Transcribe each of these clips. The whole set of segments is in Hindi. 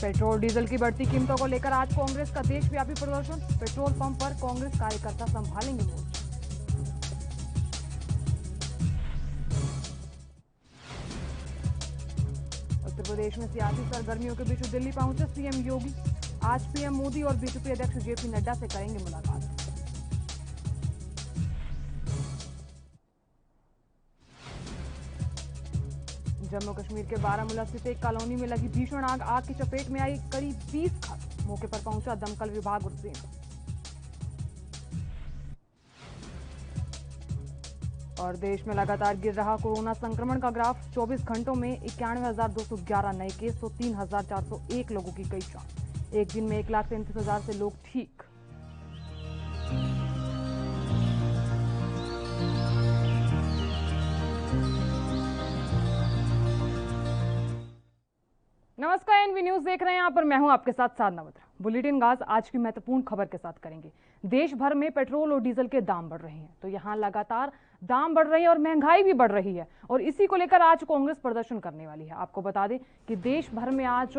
पेट्रोल डीजल की बढ़ती कीमतों को लेकर आज कांग्रेस का देशव्यापी प्रदर्शन। पेट्रोल पंप पर कांग्रेस कार्यकर्ता संभालेंगे मोर्चा। उत्तर प्रदेश में सियासी सरगर्मियों के बीच दिल्ली पहुंचे सीएम योगी। आज पीएम मोदी और बीजेपी अध्यक्ष जेपी नड्डा से करेंगे मुलाकात। जम्मू कश्मीर के बारामूला स्थित एक कॉलोनी में लगी भीषण आग की चपेट में आई करीब 20 घर। मौके पर पहुंचा दमकल विभाग और सेना। और देश में लगातार गिर रहा कोरोना संक्रमण का ग्राफ। 24 घंटों में 91,211 नए केस तो 3,401 लोगों की गई जान। एक दिन में 1,33,000 से लोग ठीक। नमस्कार, एनवी न्यूज देख रहे हैं। यहाँ पर मैं हूं आपके साथ साधना बत्रा। बुलेटिन गाज आज की महत्वपूर्ण खबर के साथ करेंगे। देश भर में पेट्रोल और डीजल के दाम बढ़ रहे हैं, तो यहाँ लगातार दाम बढ़ रहे हैं और महंगाई भी बढ़ रही है, और इसी को लेकर आज कांग्रेस प्रदर्शन करने वाली है। आपको बता दें कि देश भर में आज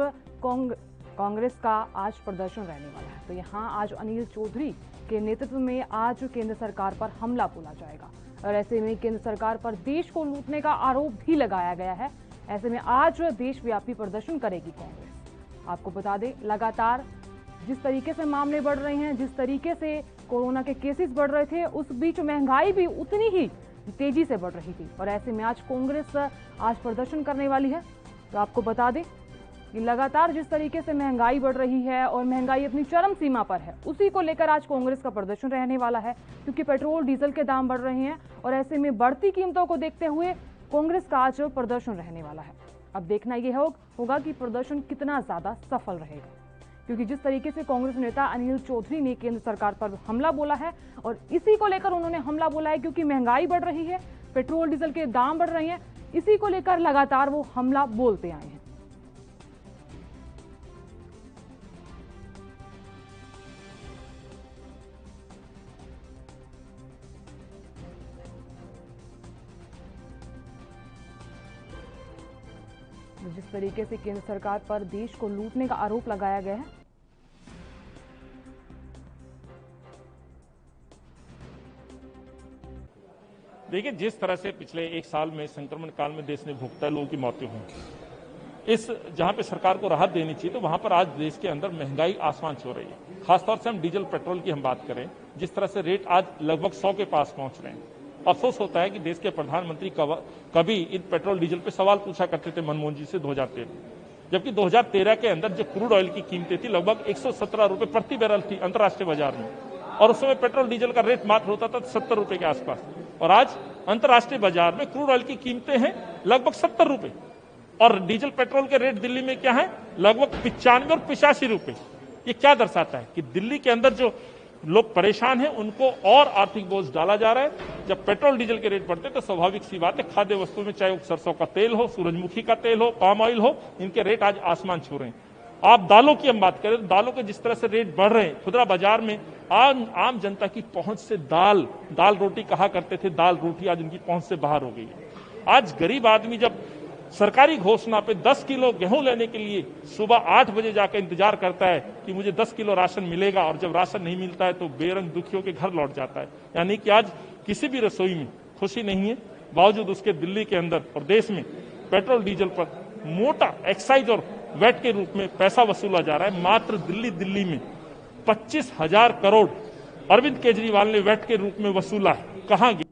कांग्रेस का आज प्रदर्शन रहने वाला है। तो यहाँ आज अनिल चौधरी के नेतृत्व में आज केंद्र सरकार पर हमला बोला जाएगा, और ऐसे में केंद्र सरकार पर देश को लूटने का आरोप भी लगाया गया है। ऐसे में आज देशव्यापी प्रदर्शन करेगी कांग्रेस। आपको बता दें, लगातार जिस तरीके से मामले बढ़ रहे हैं, जिस तरीके से कोरोना के केसेस बढ़ रहे थे, उस बीच महंगाई भी उतनी ही तेजी से बढ़ रही थी, और ऐसे में आज कांग्रेस आज प्रदर्शन करने वाली है। तो आपको बता दें कि लगातार जिस तरीके से महंगाई बढ़ रही है और महंगाई अपनी चरम सीमा पर है, उसी को लेकर आज कांग्रेस का प्रदर्शन रहने वाला है, क्योंकि पेट्रोल डीजल के दाम बढ़ रहे हैं, और ऐसे में बढ़ती कीमतों को देखते हुए कांग्रेस का आज प्रदर्शन रहने वाला है। अब देखना यह होगा कि प्रदर्शन कितना ज्यादा सफल रहेगा, क्योंकि जिस तरीके से कांग्रेस नेता अनिल चौधरी ने केंद्र सरकार पर हमला बोला है, और इसी को लेकर उन्होंने हमला बोला है क्योंकि महंगाई बढ़ रही है, पेट्रोल डीजल के दाम बढ़ रहे हैं, इसी को लेकर लगातार वो हमला बोलते आए हैं। जिस तरीके से केंद्र सरकार पर देश को लूटने का आरोप लगाया गया है, देखिए, जिस तरह से पिछले एक साल में संक्रमण काल में देश ने भुगता लोगों की मौतें हुई, इस जहां पे सरकार को राहत देनी चाहिए, तो वहां पर आज देश के अंदर महंगाई आसमान छू रही है। खासतौर से हम डीजल पेट्रोल की हम बात करें, जिस तरह से रेट आज लगभग 100 के पास पहुंच रहे हैं। अफसोस होता है कि देश के प्रधानमंत्री कभी इन पेट्रोल डीजल पे सवाल पूछा करते थे मनमोहन जी से 2013, जबकि 2013 के अंदर जो क्रूड ऑयल की कीमतें थी लगभग 117 रुपए प्रति बैरल थी अंतर्राष्ट्रीय बाजार में, और उस समय पेट्रोल डीजल का रेट मात्र होता था 70 रुपए के आसपास, और आज अंतर्राष्ट्रीय बाजार में क्रूड ऑयल की कीमतें हैं लगभग 70 रुपए, और डीजल पेट्रोल के रेट दिल्ली में क्या है, लगभग 95 और 85 रुपए। ये क्या दर्शाता है कि दिल्ली के अंदर जो लोग परेशान हैं उनको और आर्थिक बोझ डाला जा रहा है। जब पेट्रोल डीजल के रेट बढ़ते तो स्वाभाविक सी बात है, खाद्य वस्तुओं में चाहे वो सरसों का तेल हो, सूरजमुखी का तेल हो, पाम ऑयल हो, इनके रेट आज आसमान छू रहे हैं। आप दालों की हम बात करें तो दालों के जिस तरह से रेट बढ़ रहे हैं, खुदरा बाजार में आम जनता की पहुंच से दाल रोटी कहा करते थे, दाल रोटी आज उनकी पहुंच से बाहर हो गई है। आज गरीब आदमी जब सरकारी घोषणा पे 10 किलो गेहूं लेने के लिए सुबह 8 बजे जाकर इंतजार करता है कि मुझे 10 किलो राशन मिलेगा, और जब राशन नहीं मिलता है तो बेरंग दुखियों के घर लौट जाता है। यानी कि आज किसी भी रसोई में खुशी नहीं है, बावजूद उसके दिल्ली के अंदर और देश में पेट्रोल डीजल पर मोटा एक्साइज और वैट के रूप में पैसा वसूला जा रहा है। मात्र दिल्ली में 25,000 करोड़ अरविंद केजरीवाल ने वैट के रूप में वसूला है। कहां गया?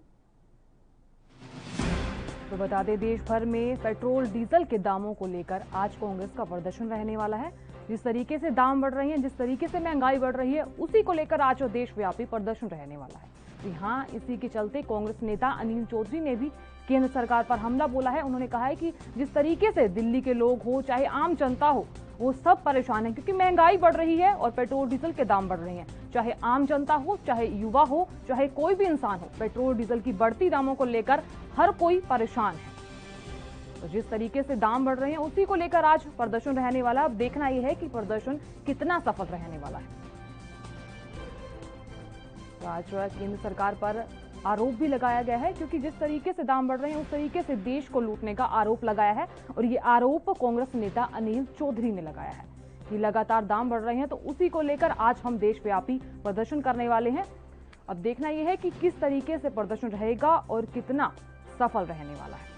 तो बता दें, देश भर में पेट्रोल डीजल के दामों को लेकर आज कांग्रेस का प्रदर्शन रहने वाला है। जिस तरीके से दाम बढ़ रही हैं, जिस तरीके से महंगाई बढ़ रही है, उसी को लेकर आज देशव्यापी प्रदर्शन रहने वाला है। जी हाँ, इसी के चलते कांग्रेस नेता अनिल चौधरी ने भी केंद्र सरकार पर हमला बोला है। उन्होंने कहा है कि जिस तरीके से दिल्ली के लोग हो, चाहे आम जनता हो, वो सब परेशान है, क्योंकि महंगाई बढ़ रही है और पेट्रोल डीजल के दाम बढ़ रहे हैं। चाहे आम जनता हो, चाहे युवा हो, चाहे कोई भी इंसान हो, पेट्रोल डीजल की बढ़ती दामों को लेकर हर कोई परेशान है। तो जिस तरीके से दाम बढ़ रहे हैं, उसी को लेकर आज प्रदर्शन रहने वाला। अब देखना यह है कि प्रदर्शन कितना सफल रहने वाला है। तो आज केंद्र सरकार पर आरोप भी लगाया गया है, क्योंकि जिस तरीके से दाम बढ़ रहे हैं उस तरीके से देश को लूटने का आरोप लगाया है, और ये आरोप कांग्रेस नेता अनिल चौधरी ने लगाया है। कि लगातार दाम बढ़ रहे हैं, तो उसी को लेकर आज हम देशव्यापी प्रदर्शन करने वाले हैं। अब देखना यह है कि किस तरीके से प्रदर्शन रहेगा और कितना सफल रहने वाला है।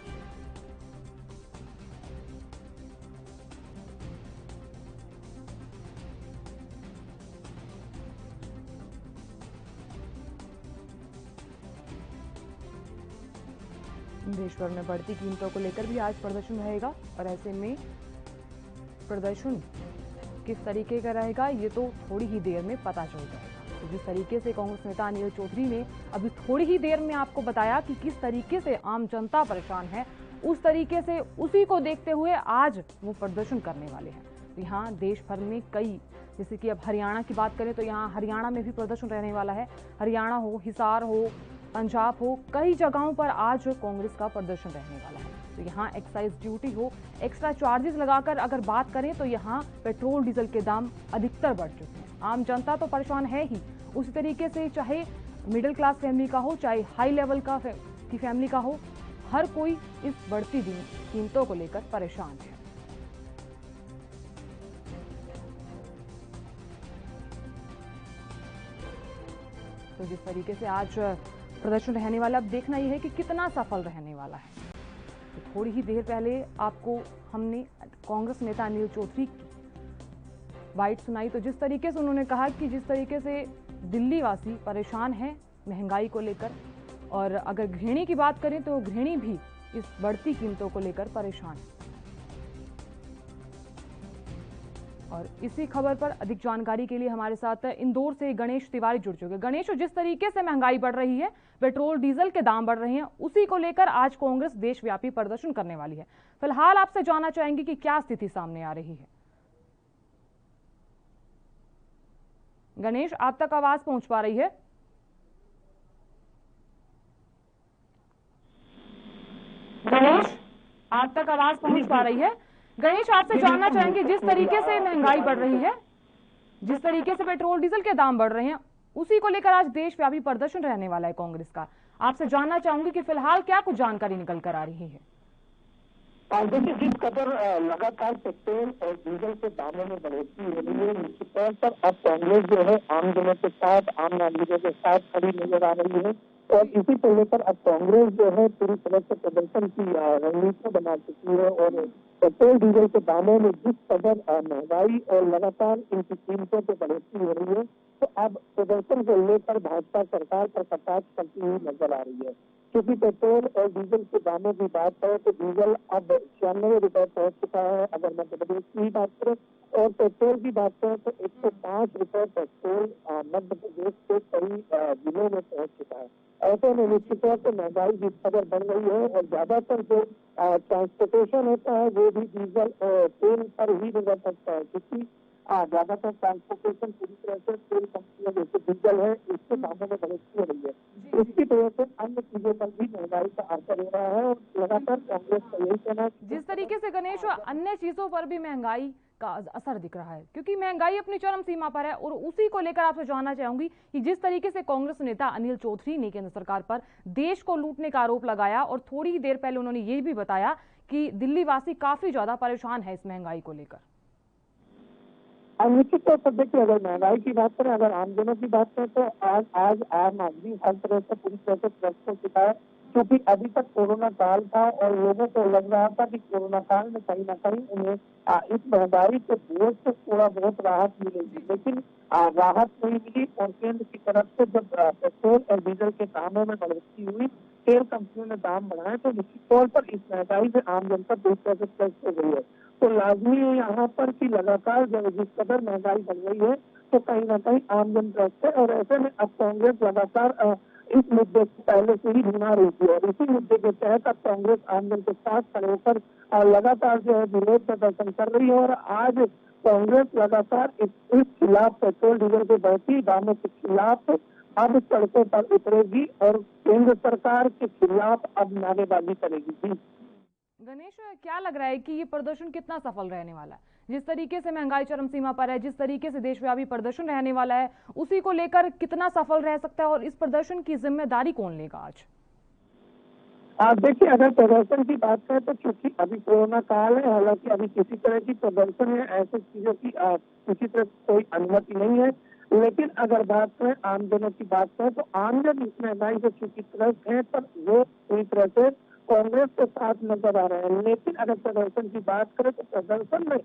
देश भर में बढ़ती कीमतों को लेकर भी आज प्रदर्शन रहेगा और ऐसे में प्रदर्शन किस तरीके का रहेगा ये तो थोड़ी ही देर में पता चल जाएगा। तो जिस तरीके से कांग्रेस नेता अनिल चौधरी ने अभी थोड़ी ही देर में आपको बताया कि किस तरीके से आम जनता परेशान है, उस तरीके से उसी को देखते हुए आज वो प्रदर्शन करने वाले हैं। तो यहाँ देश भर में कई, जैसे कि अब हरियाणा की बात करें तो यहाँ हरियाणा में भी प्रदर्शन रहने वाला है। हरियाणा हो, हिसार हो, पंजाब हो, कई जगहों पर आज कांग्रेस का प्रदर्शन रहने वाला है। तो यहाँ एक्साइज ड्यूटी हो, एक्स्ट्रा चार्जेस लगाकर अगर बात करें तो यहाँ पेट्रोल डीजल के दाम अधिकतर बढ़ चुके हैं। आम जनता तो परेशान है ही, उसी तरीके से चाहे मिडिल क्लास फैमिली का हो, चाहे हाई लेवल की फैमिली का हो, हर कोई इस बढ़ती कीमतों को लेकर परेशान है। तो जिस तरीके से आज प्रदर्शन रहने वाला, अब देखना यह है कि कितना सफल रहने वाला है। तो थोड़ी ही देर पहले आपको हमने कांग्रेस नेता अनिल चौधरी की बाइट सुनाई, तो जिस तरीके से उन्होंने कहा कि जिस तरीके से दिल्ली वासी परेशान है महंगाई को लेकर, और अगर गृहिणी की बात करें तो गृहिणी भी इस बढ़ती कीमतों को लेकर परेशान है। और इसी खबर पर अधिक जानकारी के लिए हमारे साथ इंदौर से गणेश तिवारी जुड़ चुके हैं। गणेश, जिस तरीके से महंगाई बढ़ रही है, पेट्रोल डीजल के दाम बढ़ रहे हैं, उसी को लेकर आज कांग्रेस देशव्यापी प्रदर्शन करने वाली है। फिलहाल आपसे जानना चाहेंगे कि क्या स्थिति सामने आ रही है। गणेश, आप तक आवाज पहुंच पा रही है? गणेश, आप तक आवाज पहुंच पा रही है? गणेश, आपसे जानना चाहेंगे, जिस तरीके से महंगाई बढ़ रही है, जिस तरीके से पेट्रोल डीजल के दाम बढ़ रहे हैं, उसी को लेकर आज देशव्यापी प्रदर्शन रहने वाला है कांग्रेस का। आपसे जानना चाहूंगी कि फिलहाल क्या कुछ जानकारी निकल कर आ रही है। देखिए, जिस कदर लगातार पेट्रोल और डीजल के दामों में बढ़ोतरी हो रही है, निश्चित तौर पर अब कांग्रेस जो है आम जनों के साथ, आम नागरिकों के साथ खड़ी नजर आ रही है। और इसी को लेकर अब कांग्रेस जो है पूरी तरह से प्रदर्शन की रणनीति बना चुकी है। और पेट्रोल डीजल के दामों में जिस कदर महंगाई और लगातार इनकी कीमतों पर बढ़ोतरी हो रही है, तो अब प्रदर्शन को लेकर भाजपा सरकार पर कटाक्ष करती हुई नजर आ रही है। क्योंकि पेट्रोल और डीजल के दामों की बात करें तो डीजल अब 96 रुपए पहुंच चुका है अगर मध्य प्रदेश की बात करें, और पेट्रोल की बात करें तो 105 रुपए पेट्रोल मध्य प्रदेश के कई जिलों में पहुंच चुका है। ऐसे में निश्चित तौर से महंगाई जिस कदर बढ़ रही है और ज्यादातर जो ट्रांसपोर्टेशन होता है वो भी डीजल और तेल पर ही निर्भर करता है, क्योंकि ज्यादातर ट्रांसपोर्टेशन पूरी तरह से तेल कंपनियां जैसे डीजल है इसके दामों में बढ़ोतरी हो रही है। इसकी वजह से अन्य चीजों पर भी महंगाई का असर हो रहा है और लगातार कांग्रेस का यही कहना है। जिस तरीके से गणेश, अन्य चीजों पर भी महंगाई का असर दिख रहा है, क्योंकि महंगाई अपनी चरम सीमा पर है, और उसी को लेकर आपसे जानना चाहूंगी कि जिस तरीके से कांग्रेस नेता अनिल चौधरी ने केंद्र सरकार पर देश को लूटने का आरोप लगाया, और थोड़ी ही देर पहले उन्होंने ये भी बताया कि दिल्ली वासी काफी ज्यादा परेशान है इस महंगाई को लेकर। निश्चित तौर पर देखिए, अगर महंगाई की बात करें, अगर आमजनों की बात करें तो आज आम आदमी हर तरह से पूरी तरह से त्रस्त हो चुका है। क्योंकि अभी तक कोरोना काल था और लोगों को लग रहा था कि कोरोना काल में कहीं ना कहीं उन्हें इस महंगाई के बोझ से थोड़ा बहुत राहत मिलेगी, लेकिन राहत नहीं मिली। और केंद्र की तरफ से जब पेट्रोल और डीजल के दामों में बढ़ोतरी हुई, तेल कंपनियों ने दाम बढ़ाए, तो निश्चित तौर पर इस महंगाई से आम जनता पूरी तरह से त्रस्त हो गई है। तो लाजमी है यहाँ पर कि लगातार जिस कदर महंगाई बढ़ रही है तो कहीं ना कहीं आम जन त्रस्त है। और ऐसे में अब कांग्रेस लगातार इस मुद्दे को पहले से ही ढूंढा रही थी, और इसी मुद्दे के तहत अब कांग्रेस आमजन के साथ खड़े होकर लगातार जो है विरोध प्रदर्शन कर रही है। और आज कांग्रेस लगातार इस खिलाफ, पेट्रोल डीजल के बढ़ती दामों के खिलाफ अब सड़कों पर उतरेगी और केंद्र सरकार के खिलाफ अब नारेबाजी करेगी। गणेश, क्या लग रहा है कि ये प्रदर्शन कितना सफल रहने वाला है? जिस तरीके से महंगाई चरम सीमा पर है, जिस तरीके से देशव्यापी प्रदर्शन रहने वाला है, उसी को लेकर कितना सफल रह सकता है, और इस प्रदर्शन की जिम्मेदारी कौन लेगा आज? देखिए, अगर प्रदर्शन की बात करें तो चूंकि अभी कोरोना काल है, हालांकि अभी किसी तरह की प्रदर्शन या ऐसी चीजों की किसी तरह कोई अनुमति नहीं है। लेकिन अगर बात करें आमजनों की बात करें तो आमजन इस महंगाई से चूंकि त्रस्त है, पर वो पूरी तरह से कांग्रेस के साथ नजर आ रहे हैं। लेकिन अगर प्रदर्शन की बात करें तो प्रदर्शन में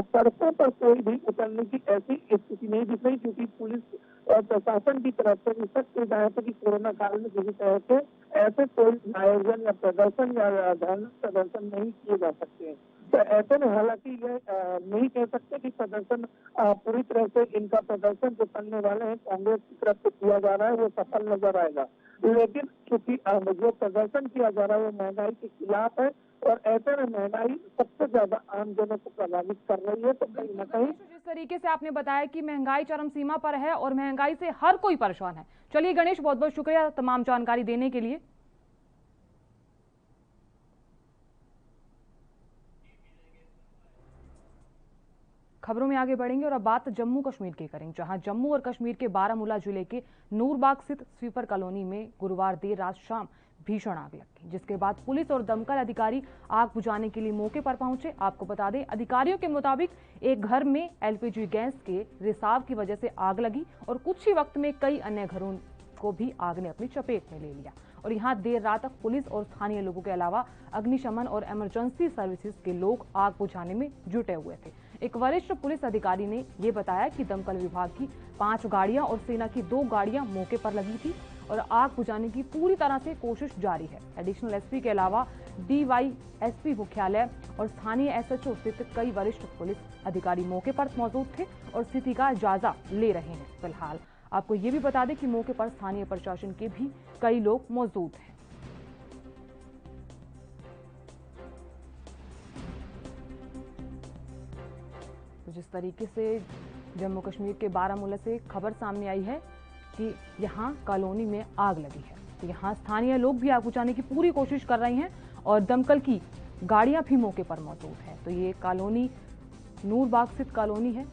सड़कों पर कोई भी उतरने की ऐसी स्थिति नहीं दिख रही, क्योंकि पुलिस और प्रशासन की तरफ से भी सख्त हिदायत है कि कोरोना काल में किसी तरह के ऐसे कोई आयोजन या प्रदर्शन या धरना प्रदर्शन नहीं किए जा सकते हैं। तो ऐसे में हालांकि ये नहीं कह सकते कि प्रदर्शन पूरी तरह से इनका प्रदर्शन जो करने वाले हैं कांग्रेस की तरफ से किया जा रहा है वो सफल नजर आएगा। लेकिन चूंकि जो प्रदर्शन किया जा रहा है वो महंगाई के खिलाफ है, और ऐसे में महंगाई सबसे ज्यादा आम जनों को प्रभावित कर रही है। तो कहीं न कहीं जिस तरीके से आपने बताया कि महंगाई चरम सीमा पर है और महंगाई से हर कोई परेशान है। चलिए गणेश, बहुत बहुत शुक्रिया तमाम जानकारी देने के लिए। खबरों में आगे बढ़ेंगे और अब बात जम्मू कश्मीर की करेंगे, जहां जम्मू और कश्मीर के बारामूला जिले के नूरबाग स्थित स्वीपर कॉलोनी में गुरुवार देर रात शाम भीषण आग लग गई, जिसके बाद पुलिस और दमकल अधिकारी आग बुझाने के लिए मौके पर पहुंचे। आपको बता दें, अधिकारियों के मुताबिक एक घर में एलपीजी गैस के रिसाव की वजह से आग लगी और कुछ ही वक्त में कई अन्य घरों को भी आग ने अपनी चपेट में ले लिया। और यहां देर रात तक पुलिस और स्थानीय लोगों के अलावा अग्निशमन और इमरजेंसी सर्विसेज के लोग आग बुझाने में जुटे हुए थे। एक वरिष्ठ पुलिस अधिकारी ने यह बताया कि दमकल विभाग की 5 गाड़ियां और सेना की 2 गाड़ियां मौके पर लगी थी और आग बुझाने की पूरी तरह से कोशिश जारी है। एडिशनल एसपी के अलावा डीवाईएसपी मुख्यालय और स्थानीय एसएचओ सहित कई वरिष्ठ पुलिस अधिकारी मौके पर मौजूद थे और स्थिति का जायजा ले रहे हैं। फिलहाल आपको ये भी बता दें कि मौके पर स्थानीय प्रशासन के भी कई लोग मौजूद हैं। तो जिस तरीके से जम्मू कश्मीर के बारामूला से खबर सामने आई है कि यहां कॉलोनी में आग लगी है, तो यहां स्थानीय लोग भी आग बुझाने की पूरी कोशिश कर रहे हैं और दमकल की गाड़ियां भी मौके पर मौजूद है। तो ये कॉलोनी नूरबाग स्थित कॉलोनी है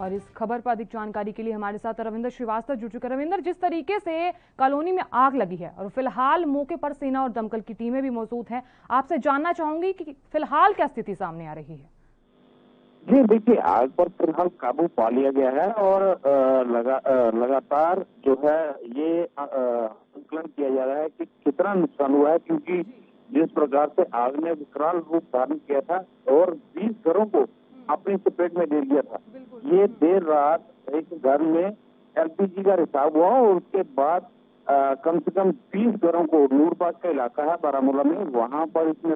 और इस खबर पर अधिक जानकारी के लिए हमारे साथ रविंद्र श्रीवास्तव जुड़ चुके हैं। रविंद्र, जिस तरीके से कॉलोनी में आग लगी है और फिलहाल मौके पर सेना और दमकल की टीमें भी मौजूद हैं, आपसे जानना चाहूंगी कि फिलहाल क्या स्थिति सामने आ रही है। जी देखिए, आग पर फिलहाल काबू पा लिया गया है और लगातार जो है ये आकलन किया जा रहा है कि कितना नुकसान हुआ है, क्योंकि जिस प्रकार से आग ने विकराल रूप धारण किया था और 20 घरों को अपनी चपेट में ले लिया था। ये देर रात एक घर में एलपीजी का रिसाव हुआ और उसके बाद कम से कम 20 घरों को, नूरबाग का इलाका है बारामूला में, वहां पर इसने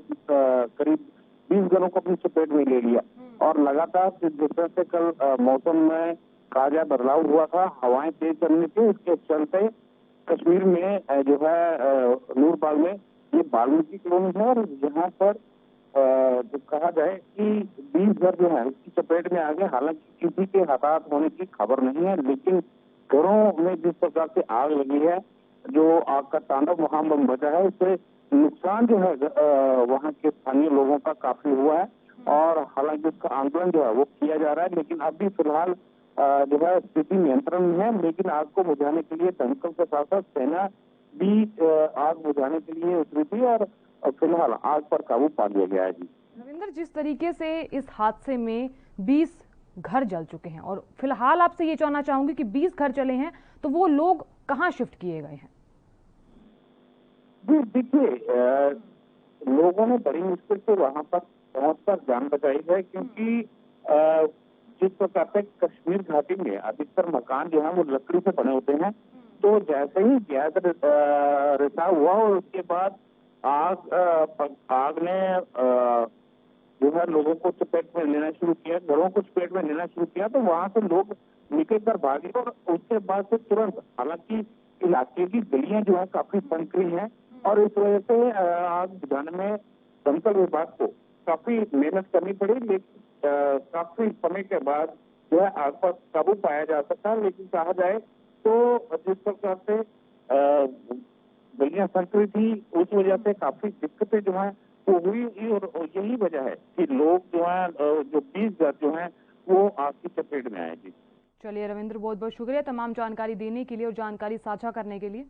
करीब 20 घरों को अपनी चपेट में ले लिया। और लगातार जिस तरह से कल मौसम में ताजा बदलाव हुआ था, हवाएं तेज चलने थी, उसके चलते कश्मीर में जो है नूरबाग में ये वाल्मीकि कॉलोनी है और यहाँ पर जो कहा जाए कि 20 घर जो है उसकी चपेट में आ गए। हालांकि किसी के हताहत होने की खबर नहीं है, लेकिन घरों में जिस प्रकार से आग लगी है, जो आग का तांडव वहां बचा है, उससे नुकसान जो है वहां के स्थानीय लोगों का काफी हुआ है और हालांकि उसका आंकलन जो है वो किया जा रहा है। लेकिन अभी फिलहाल जो है स्थिति नियंत्रण में है, लेकिन आग को बुझाने के लिए दमकल के साथ साथ सेना भी आग बुझाने के लिए उतरी थी और फिलहाल आग पर काबू पा लिया गया है। जी रविंद्र, जिस तरीके से इस हादसे में 20 घर जल चुके हैं और फिलहाल आपसे ये जानना चाहूंगी कि 20 घर जले हैं तो वो लोग कहाँ शिफ्ट किए गए हैं? जी देखिए, लोगों ने बड़ी मुश्किल से वहां पर पहुंचकर जान बचाई है, क्योंकि जिस प्रकार से कश्मीर घाटी में अधिकतर मकान जो है वो लकड़ी से बने होते हैं, तो जैसे ही गैस रिसाव हुआ और उसके बाद आग ने जो है लोगों को चपेट में लेना शुरू किया, घरों को चपेट में लेना शुरू किया, तो वहां से लोग निकल कर भागे और उसके बाद से तुरंत, हालांकि इलाके की गलियां जो है काफी संकरी हैं और इस वजह से आग बुझाने में दमकल विभाग को काफी मेहनत करनी पड़ी, लेकिन काफी समय के बाद जो है आग पर काबू पाया जा सका। लेकिन कहा जाए तो जिस प्रकार से गलियां संकरी थी, उस वजह से काफी दिक्कतें जो है वो हुई और यही वजह है कि लोग जो है जो 20 घर जो है वो आग की चपेट में आए। जी चलिए रविंद्र, बहुत बहुत शुक्रिया तमाम जानकारी देने के लिए और जानकारी साझा करने के लिए।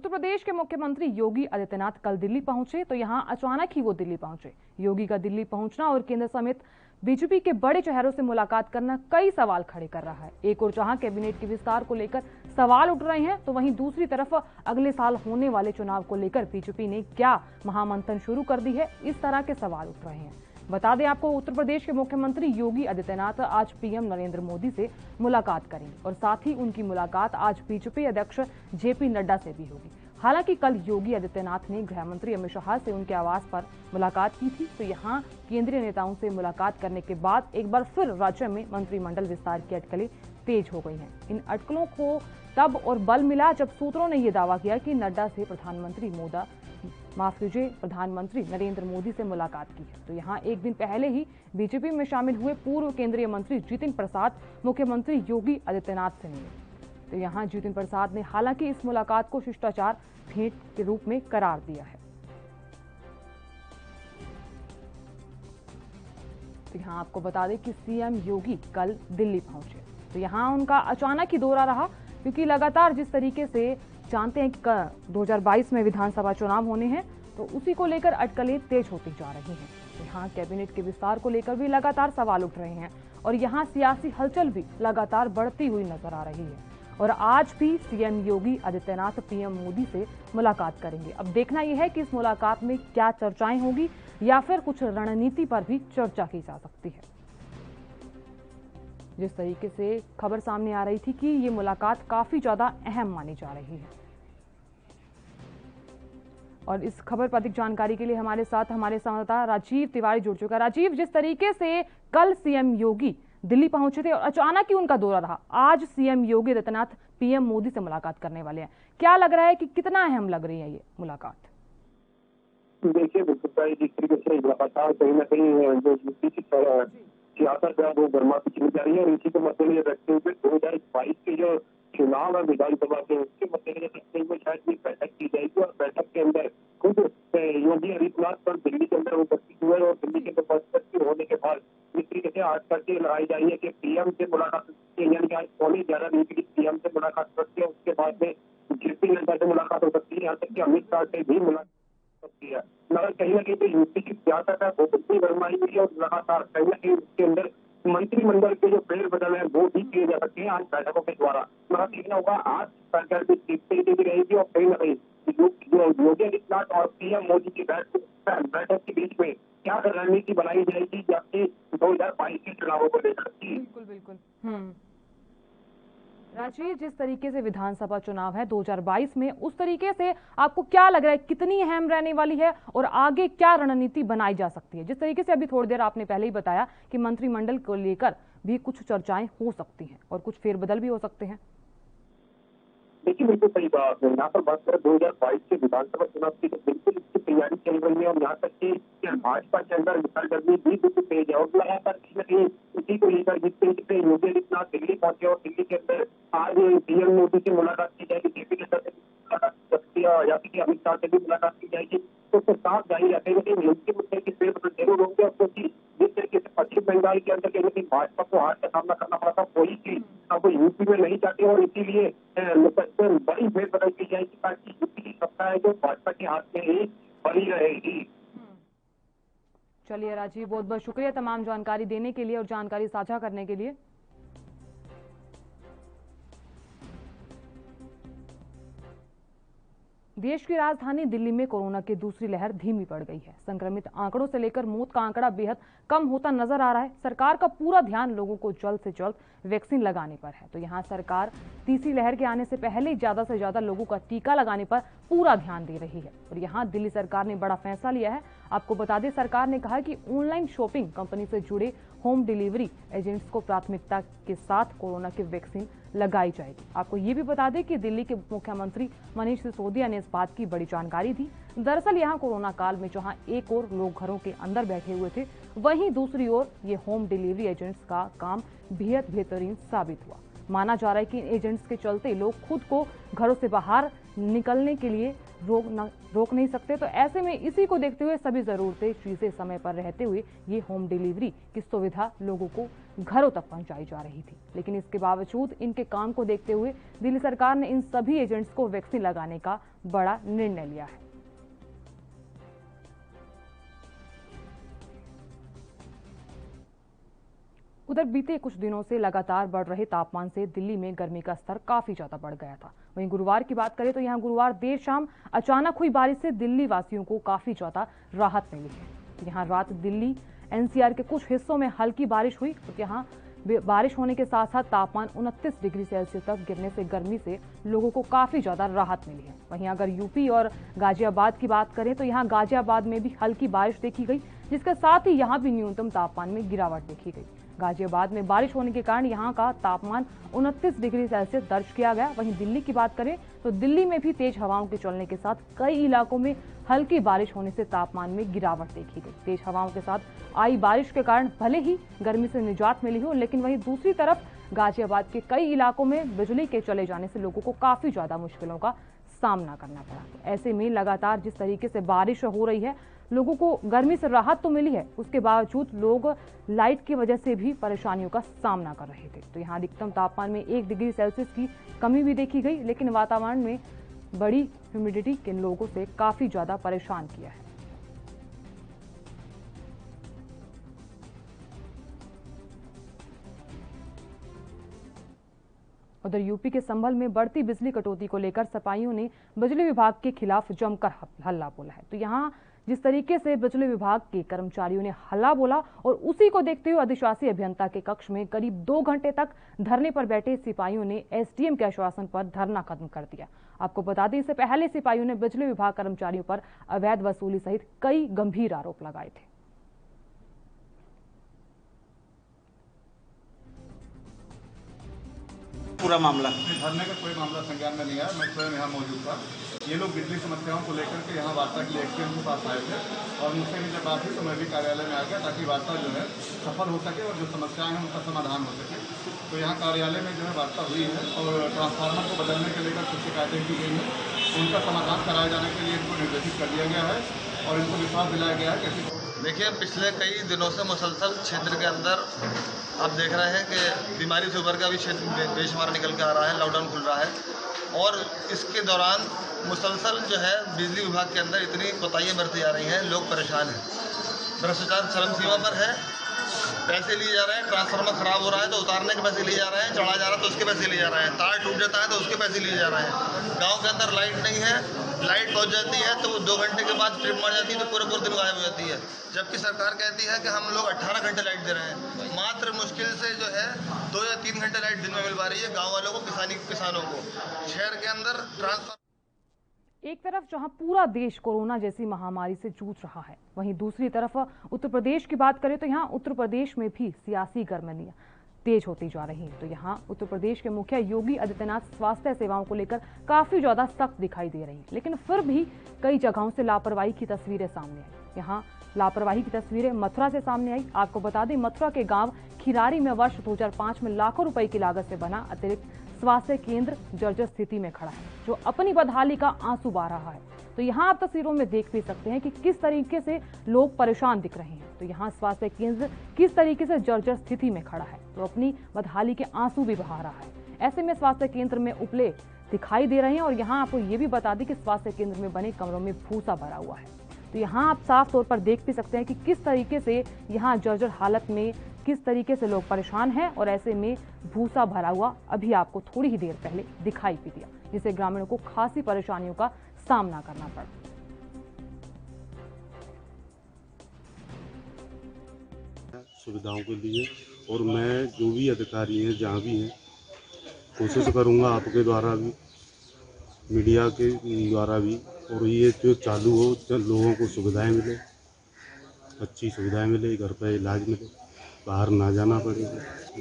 उत्तर प्रदेश के मुख्यमंत्री योगी आदित्यनाथ कल दिल्ली पहुंचे तो यहां अचानक ही वो दिल्ली पहुंचे। योगी का दिल्ली पहुंचना और केंद्र समेत बीजेपी के बड़े चेहरों से मुलाकात करना कई सवाल खड़े कर रहा है। एक और जहां कैबिनेट के विस्तार को लेकर सवाल उठ रहे हैं तो वहीं दूसरी तरफ अगले साल होने वाले चुनाव को लेकर बीजेपी ने क्या महामंथन शुरू कर दी है, इस तरह के सवाल उठ रहे हैं। बता दें आपको, उत्तर प्रदेश के मुख्यमंत्री योगी आदित्यनाथ आज पीएम नरेंद्र मोदी से मुलाकात करेंगे और साथ ही उनकी मुलाकात आज बीजेपी अध्यक्ष जेपी नड्डा से भी होगी। हालांकि कल योगी आदित्यनाथ ने गृह मंत्री अमित शाह से उनके आवास पर मुलाकात की थी, तो यहां केंद्रीय नेताओं से मुलाकात करने के बाद एक बार फिर राज्य में मंत्रिमंडल विस्तार की अटकलें तेज हो गई हैं। इन अटकलों को तब और बल मिला जब सूत्रों ने यह दावा किया कि नड्डा से प्रधानमंत्री नरेंद्र मोदी से मुलाकात की है। तो यहां एक दिन पहले ही बीजेपी में शामिल हुए पूर्व केंद्रीय मंत्री जितिन प्रसाद मुख्यमंत्री योगी आदित्यनाथ से मिले। तो यहां जितिन प्रसाद ने हालांकि इस मुलाकात को शिष्टाचार भेंट के रूप में करार दिया है। तो यहां आपको बता दें कि सीएम योगी कल दिल्ली पहुंचे, तो यहां उनका अचानक ही दौरा रहा, क्योंकि लगातार जिस तरीके से जानते हैं कि 2022 में विधानसभा चुनाव होने हैं, तो उसी को लेकर अटकलें तेज होती जा रही हैं। तो यहाँ कैबिनेट के विस्तार को लेकर भी लगातार सवाल उठ रहे हैं और यहाँ सियासी हलचल भी लगातार बढ़ती हुई नजर आ रही है। और आज भी सीएम योगी आदित्यनाथ पीएम मोदी से मुलाकात करेंगे। अब देखना यह है कि इस मुलाकात में क्या चर्चाएं होगी या फिर कुछ रणनीति पर भी चर्चा की जा सकती है। जिस तरीके से खबर सामने आ रही थी कि ये मुलाकात काफी ज्यादा अहम मानी जा रही है। और इस खबर पर अधिक जानकारी के लिए हमारे साथ हमारे संवाददाता राजीव तिवारी जुड़ चुका है। राजीव, जिस तरीके से कल सीएम योगी दिल्ली पहुंचे थे और अचानक ही उनका दौरा रहा, आज सीएम योगी आदित्यनाथ पीएम मोदी से मुलाकात करने वाले हैं, क्या लग रहा है कि कितना अहम लग रही है ये मुलाकात? देखिए, जिस तरीके से लगातार कहीं ना कहीं जो सियासत है वो गर्माती चली जा रही है और इसी को मद्देनजर रखते हुए 2022 के जो चुनाव है विधानसभा के, उसके मद्देनजर रखते हुए शायद ये बैठक की जाएगी और बैठक के अंदर खुद योगी आदित्यनाथ पर दिल्ली के अंदर उपस्थित हुए और दिल्ली के अंदर उपस्थित होने के बाद इस तरीके से आज करके लगाई जा रही है कि पीएम से मुलाकात, यानी कि आज 11:15 के पीएम से मुलाकात करते हैं, उसके बाद में जेपी नड्डा से मुलाकात हो सकती है, यहाँ तक कि अमित शाह से भी मुलाकात सकती है। मगर कहीं ना कहीं जो यूपी की सियासत है वो कितनी गरमाई हुई है और लगातार कहीं ना कहीं उसके अंदर मंत्रिमंडल के जो फेरबदल है वो भी किए जा सकते हैं आज बैठकों के द्वारा। मगर देखना होगा आज सरकार भी किस तरीके की रहेगी और कहीं ना कहीं योगी आदित्यनाथ और पीएम मोदी की बैठक के बीच में क्या रणनीति बनाई जाएगी जबकि 2022 के चुनावों को लेकर। बिल्कुल। राजीव, जिस तरीके से विधानसभा चुनाव है 2022 में, उस तरीके से आपको क्या लग रहा है कितनी अहम रहने वाली है और आगे क्या रणनीति बनाई जा सकती है? जिस तरीके से अभी थोड़ी देर आपने पहले ही बताया कि मंत्रिमंडल को लेकर भी कुछ चर्चाएं हो सकती हैं और कुछ फेरबदल भी हो सकते हैं। देखिए, बिल्कुल सही बात है। यहाँ पर बात करें 2022 के विधानसभा चुनाव की, तो बिल्कुल इसकी तैयारी चल रही है और यहाँ तक कि भाजपा के अंदर सरगर्मी भी बिल्कुल तेज है और लगातार कहीं ना कहीं इसी को लेकर जिस तरीके से योगी आदित्यनाथ दिल्ली पहुंचे और दिल्ली के अंदर आज पीएम मोदी से मुलाकात की जाएगी, जेपी नड्डा से मुलाकात की सकती है या फिर अमित शाह से भी मुलाकात की जाएगी, तो उसको साफ जाहिर रहते हैं कि मुस्लिम मुद्दे की फेरबदल जरूर होंगे। क्योंकि जिस तरीके से पश्चिम बंगाल के अंदर कहीं ना कहीं भाजपा को हार का सामना करना पड़ा था, वही चीज अब यूपी में नहीं चाहते और इसीलिए बड़ी फेरबदल की जाएगी ताकि यूपी की सत्ता है जो भाजपा के हाथ में ही बनी रहेगी। चलिए राजीव, बहुत बहुत शुक्रिया तमाम जानकारी देने के लिए और जानकारी साझा करने के लिए। देश की राजधानी दिल्ली में कोरोना की दूसरी लहर धीमी पड़ गई है। संक्रमित आंकड़ों से लेकर मौत का आंकड़ा बेहद कम होता नजर आ रहा है। सरकार का पूरा ध्यान लोगों को जल्द से जल्द वैक्सीन लगाने पर है। तो यहां सरकार तीसरी लहर के आने से पहले ज्यादा से ज्यादा लोगों का टीका लगाने पर पूरा ध्यान दे रही है। और यहां दिल्ली सरकार ने बड़ा फैसला लिया है। आपको बता दें, सरकार ने कहा कि ऑनलाइन शॉपिंग कंपनी से जुड़े होम डिलीवरी एजेंट्स को प्राथमिकता के साथ कोरोना की वैक्सीन लगाई जाएगी। आपको ये भी बता दें कि दिल्ली के मुख्यमंत्री मनीष सिसोदिया ने इस बात की बड़ी जानकारी दी। दरअसल यहां कोरोना काल में जहां एक ओर लोग घरों के अंदर बैठे हुए थे, वहीं दूसरी ओर ये होम डिलीवरी एजेंट्स का काम बेहद बेहतरीन साबित हुआ। माना जा रहा है कि इन एजेंट्स के चलते लोग खुद को घरों से बाहर निकलने के लिए रोक नहीं सकते। तो ऐसे में इसी को देखते हुए सभी ज़रूरतें चीज़ें समय पर रहते हुए ये होम डिलीवरी की सुविधा लोगों को घरों तक पहुंचाई जा रही थी। लेकिन इसके बावजूद इनके काम को देखते हुए दिल्ली सरकार ने इन सभी एजेंट्स को वैक्सीन लगाने का बड़ा निर्णय लिया है। उधर बीते कुछ दिनों से लगातार बढ़ रहे तापमान से दिल्ली में गर्मी का स्तर काफी ज्यादा बढ़ गया था। वहीं गुरुवार की बात करें तो यहां गुरुवार देर शाम अचानक हुई बारिश से दिल्ली वासियों को काफी ज्यादा राहत मिली है। यहां रात दिल्ली एनसीआर के कुछ हिस्सों में हल्की बारिश हुई। तो यहां बारिश होने के साथ साथ तापमान 29 डिग्री सेल्सियस तक गिरने से गर्मी से लोगों को काफी ज्यादा राहत मिली है। वहीं अगर यूपी और गाजियाबाद की बात करें तो यहाँ गाजियाबाद में भी हल्की बारिश देखी गई, जिसके साथ ही यहाँ भी न्यूनतम तापमान में गिरावट देखी गई। गाजियाबाद में बारिश होने के कारण यहाँ का तापमान 29 डिग्री सेल्सियस दर्ज किया गया। वहीं दिल्ली की बात करें तो दिल्ली में भी तेज हवाओं के चलने के साथ कई इलाकों में हल्की बारिश होने से तापमान में गिरावट देखी गई। तेज हवाओं के साथ आई बारिश के कारण भले ही गर्मी से निजात मिली हो, लेकिन वहीं दूसरी तरफ गाजियाबाद के कई इलाकों में बिजली के चले जाने से लोगों को काफी ज्यादा मुश्किलों का सामना करना पड़ा। ऐसे में लगातार जिस तरीके से बारिश हो रही है, लोगों को गर्मी से राहत तो मिली है, उसके बावजूद लोग लाइट की वजह से भी परेशानियों का सामना कर रहे थे। तो यहाँ अधिकतम तापमान में 1 डिग्री सेल्सियस की कमी भी देखी गई, लेकिन वातावरण में बड़ी ह्यूमिडिटी के लोगों से काफी ज्यादा परेशान किया है। उधर यूपी के संभल में बढ़ती बिजली कटौती को लेकर सपाइयों ने बिजली विभाग के खिलाफ जमकर हल्ला बोला है। तो यहाँ जिस तरीके से बिजली विभाग के कर्मचारियों ने हल्ला बोला और उसी को देखते हुए अधिशासी अभियंता के कक्ष में करीब 2 घंटे तक धरने पर बैठे सिपाहियों ने एसडीएम के आश्वासन पर धरना खत्म कर दिया। आपको बता दें, इससे पहले सिपाहियों ने बिजली विभाग कर्मचारियों पर अवैध वसूली सहित कई गंभीर आरोप लगाए थे। पूरा मामला धरने का कोई मामला संज्ञान में नहीं आया। मैं स्वयं यहाँ मौजूद था। ये लोग बिजली समस्याओं को लेकर के यहाँ वार्ता के लिए एक्सपीएम के पास आए थे और मुझसे भी जब बात हुई तो मैं भी कार्यालय में आ गया ताकि वार्ता जो है सफल हो सके और जो समस्याएं हैं उनका समाधान हो सके। तो यहाँ कार्यालय में जो है वार्ता हुई है और ट्रांसफार्मर को बदलने के लेकर कुछ शिकायतें की गई हैं, उनका समाधान कराए जाने के लिए इनको निर्देशित कर दिया गया है और इनको विश्वास दिलाया गया है कि देखिए, पिछले कई दिनों से मुसलसल क्षेत्र के अंदर आप देख रहे हैं कि बीमारी से उभर का भी क्षेत्र बेशुमार निकल के आ रहा है, लॉकडाउन खुल रहा है और इसके दौरान मुसलसल जो है बिजली विभाग के अंदर इतनी कोताहियाँ बरती जा रही हैं, लोग परेशान हैं। भ्रष्टाचार चरम सीमा पर है, पैसे लिए जा रहे हैं, ट्रांसफार्मर खराब हो रहा है तो उतारने के पैसे लिए जा रहे हैं, चढ़ा जा रहा है तो उसके पैसे लिए जा रहे हैं, तार टूट जाता है तो उसके पैसे लिए जा रहे हैं। गांव के अंदर लाइट नहीं है, लाइट पहुंच जाती है तो 2 घंटे के बाद ट्रिप मार जाती है तो पूरे दिन गायब हो जाती है, जबकि सरकार कहती है कि हम लोग 18 घंटे लाइट दे रहे हैं। मात्र मुश्किल से जो है 2 या 3 घंटे लाइट दिन में मिल पा रही है गाँव वालों को, किसानों को। शहर के अंदर ट्रांसफार्मर एक तरफ जहां पूरा देश कोरोना जैसी महामारी से जूझ रहा है, वहीं दूसरी तरफ उत्तर प्रदेश की बात करें तो यहाँ उत्तर प्रदेश में भी सियासी गरमाइयां तेज होती जा रही है। तो यहाँ उत्तर प्रदेश के मुखिया योगी आदित्यनाथ स्वास्थ्य सेवाओं को लेकर काफी ज्यादा सख्त दिखाई दे रही है, लेकिन फिर भी कई जगहों से लापरवाही की तस्वीरें सामने आई। यहाँ लापरवाही की तस्वीरें मथुरा से सामने आई। आपको बता दें, मथुरा के गांव खिरारी में वर्ष 2005 में लाखों रुपए की लागत से बना अतिरिक्त स्वास्थ्य केंद्र जर्जर स्थिति में खड़ा है, जो अपनी बदहाली का आंसू बहा रहा है। तो यहाँ आप तस्वीरों में देख भी सकते हैं कि किस तरीके से लोग परेशान दिख रहे हैं। तो यहाँ स्वास्थ्य केंद्र किस तरीके से जर्जर स्थिति में खड़ा है, तो अपनी बदहाली के आंसू भी बहा रहा है। ऐसे में स्वास्थ्य केंद्र में उपले दिखाई दे रहे हैं और यहाँ आपको ये भी बता दें कि स्वास्थ्य केंद्र में बने कमरों में भूसा भरा हुआ है। तो यहाँ आप साफ तौर पर देख भी सकते हैं कि किस तरीके से यहाँ जर्जर हालत में किस तरीके से लोग परेशान हैं और ऐसे में भूसा भरा हुआ अभी आपको थोड़ी ही देर पहले दिखाई भी दिया, जिससे ग्रामीणों को खासी परेशानियों का सामना करना पड़ा। सुविधाओं के लिए और मैं जो भी अधिकारी हैं जहाँ भी हैं कोशिश करूँगा आपके द्वारा भी, मीडिया के द्वारा भी, और ये जो चालू हो तो लोगों को सुविधाएं मिले, अच्छी सुविधाएं मिले, घर पर इलाज मिले, बाहर ना जाना पड़े।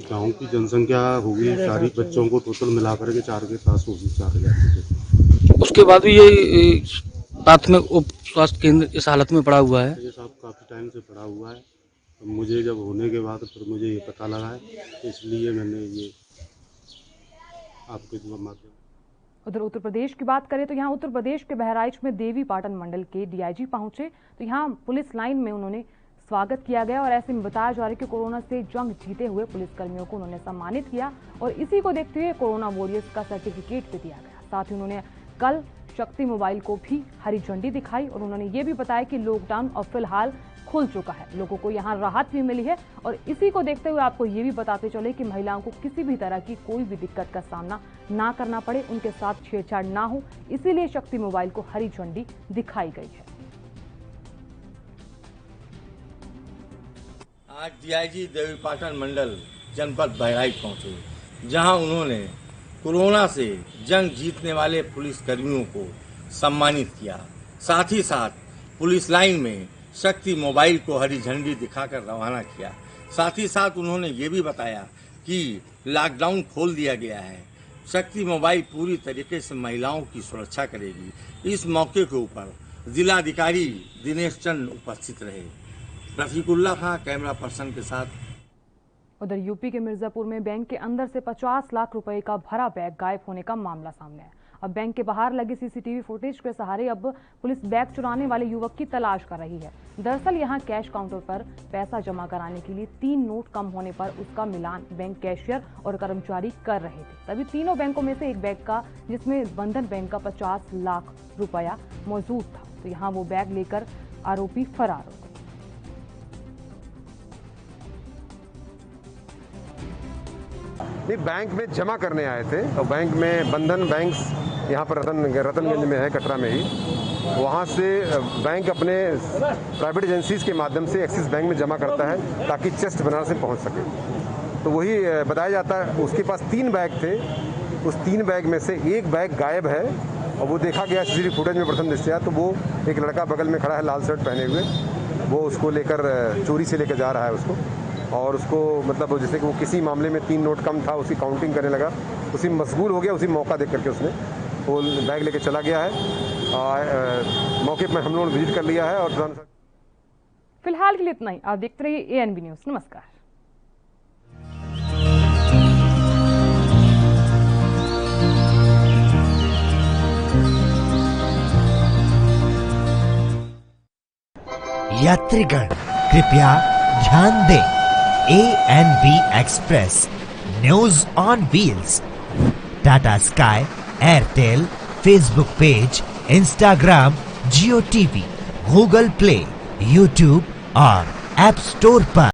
गांव की जनसंख्या होगी सारी बच्चों को टोटल मिला करके 4 के पास होगी, 4000। उसके बाद भी ये प्राथमिक उप स्वास्थ्य केंद्र इस हालत में पड़ा हुआ है। ये साहब काफ़ी टाइम से पड़ा हुआ है। तो मुझे जब होने के बाद फिर मुझे ये पता लगा है, इसलिए मैंने ये आपके माध्यम। उधर उत्तर प्रदेश की बात करें तो यहाँ उत्तर प्रदेश के बहराइच में देवी पाटन मंडल के डीआईजी पहुंचे तो यहाँ पुलिस लाइन में उन्होंने स्वागत किया गया और ऐसे में बताया जा रहा है कि कोरोना से जंग जीते हुए पुलिसकर्मियों को उन्होंने सम्मानित किया और इसी को देखते हुए कोरोना वॉरियर्स का सर्टिफिकेट भी दिया गया। साथ ही उन्होंने कल शक्ति मोबाइल को भी हरी झंडी दिखाई और उन्होंने ये भी बताया कि लॉकडाउन अब फिलहाल खुल चुका है, लोगों को यहाँ राहत भी मिली है और इसी को देखते हुए आपको ये भी बताते चले कि महिलाओं को किसी भी तरह की कोई भी दिक्कत का सामना ना करना पड़े, उनके साथ छेड़छाड़ ना हो, इसीलिए शक्ति मोबाइल को हरी झंडी दिखाई गई है। आज डीआईजी देवी पाटन मंडल जनपद बहराइच पहुंचे, जहां उन्होंने कोरोना से जंग जीतने वाले पुलिसकर्मियों को सम्मानित किया। साथ ही साथ पुलिस लाइन में शक्ति मोबाइल को हरी झंडी दिखाकर रवाना किया। साथ ही साथ उन्होंने ये भी बताया कि लॉकडाउन खोल दिया गया है, शक्ति मोबाइल पूरी तरीके से महिलाओं की सुरक्षा करेगी। इस मौके के ऊपर जिलाधिकारी दिनेश चंद उपस्थित रहे। रफीकुल्ला खां कैमरा पर्सन के साथ। उधर यूपी के मिर्जापुर में बैंक के अंदर से 50 लाख रुपए का भरा बैग गायब होने का मामला सामने आया। अब बैंक के बाहर लगी सीसीटीवी फुटेज के सहारे अब पुलिस बैग चुराने वाले युवक की तलाश कर रही है। दरअसल यहां कैश काउंटर पर पैसा जमा कराने के लिए 3 नोट कम होने पर उसका मिलान बैंक कैशियर और कर्मचारी कर रहे थे। तभी तीनों बैंकों में से एक बैंक का, जिसमें बंधन बैंक का 50 लाख रुपया मौजूद था, तो यहां वो बैग लेकर आरोपी फरार हो गए। नहीं, बैंक में जमा करने आए थे और बैंक में बंधन बैंक यहाँ पर रतनगंज में है, कटरा में ही, वहाँ से बैंक अपने प्राइवेट एजेंसीज के माध्यम से एक्सिस बैंक में जमा करता है ताकि चेस्ट बनारस से पहुँच सके। तो वही बताया जाता है। उसके पास 3 बैग थे, उस 3 बैग में से एक बैग गायब है और वो देखा गया सीसीटीवी फुटेज में प्रथम दृष्टया। तो वो एक लड़का बगल में खड़ा है लाल शर्ट पहने हुए, वो उसको लेकर चोरी से लेकर जा रहा है उसको, और उसको मतलब जैसे कि वो किसी मामले में 3 नोट कम था, उसी काउंटिंग करने लगा, उसी मशगूल हो गया, उसी मौका देख करके उसने वो बैग लेके चला गया है। मौके पर हम लोगों ने विजिट कर लिया है और फिलहाल के लिए इतना ही। आप देखते रहिए ANB न्यूज़। नमस्कार। यात्रीगण कृपया ध्यान दें, ANB express news on wheels, Tata sky, Airtel, Facebook page, Instagram, Jio TV, Google play, YouTube और ऐप स्टोर पर